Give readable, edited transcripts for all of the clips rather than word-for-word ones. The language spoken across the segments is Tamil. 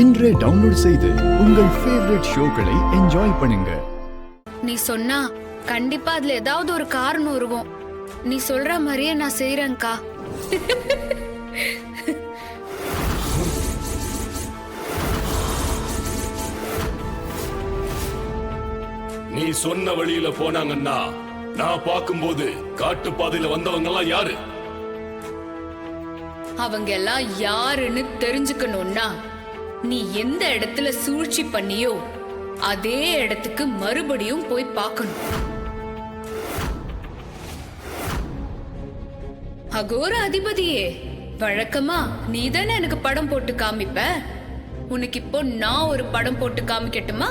இன்றே டவுன்லோட் செய்து உங்கள் ஃபேவரட் ஷோக்களை என்ஜாய் பண்ணுங்க. நீ சொன்னா கண்டிப்பா அதுல ஏதாவது ஒரு காரணம் இருக்கும். நீ சொல்ற மாதிரியே நான் செய்யறேன்க்கா. நீ சொன்ன வழியில போனாங்கன்னா நான் பார்க்கும்போது காட்டு பாதையில வந்தவங்க எல்லாம் யாரு? அவங்க எல்லாம் யாருன்னு தெரிஞ்சுக்கணும்னா நீ எந்த இடத்துல சூழ்ச்சி பண்ணியோ அதே இடத்துக்கு மறுபடியும் போய் பார்க்கணும். அகோர அதிபதியே, வழக்கமா நீதானே எனக்கு படம் போட்டு காமிப்ப. உனக்கு இப்போ நான் ஒரு படம் போட்டு காமிக்கட்டுமா?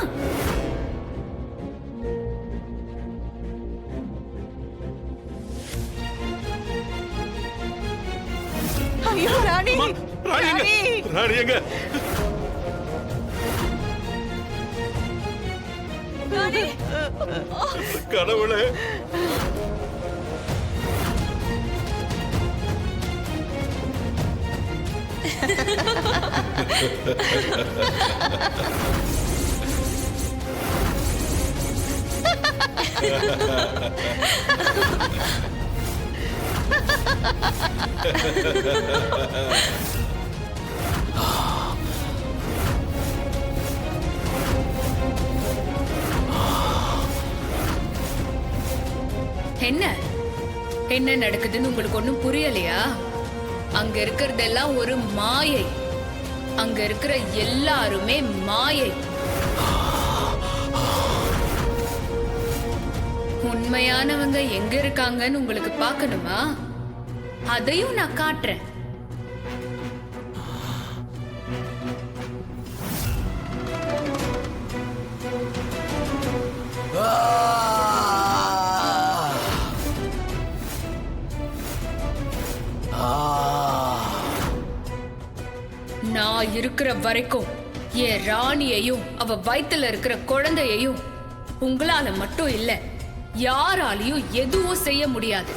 ஐயோ ராணி, ராணி எங்க? ராணி, கடவுளே, என்ன என்ன நடக்குதுன்னு உங்களுக்கு ஒண்ணும் புரியலையா? அங்க இருக்கிறதெல்லாம் ஒரு மாயை. அங்க இருக்கிற எல்லாருமே மாயை. உண்மையானவங்க எங்க இருக்காங்கன்னு உங்களுக்கு பார்க்கணுமா? அதையும் நான் காட்டுறேன். நான் இருக்கிற வரைக்கும் என் ராணியையும் அவ வயித்துல இருக்கிற குழந்தையையும் உங்களால மட்டும் இல்ல, யாராலையும் எதுவும் செய்ய முடியாது.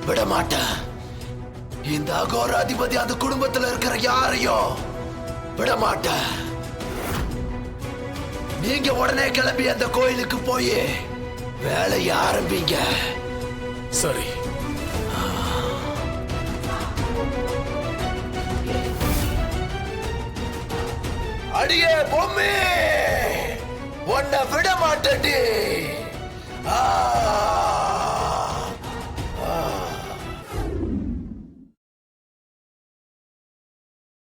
விட மாட்டேன். இந்த அகோர அதிபதி அந்த குடும்பத்துல இருக்கிற யாரையும் விட மாட்டேன். நீங்க உடனே கிளம்பி அந்த கோயிலுக்கு போய் வேலையை ஆரம்பிங்க. சரி. அடியே பொம்மி!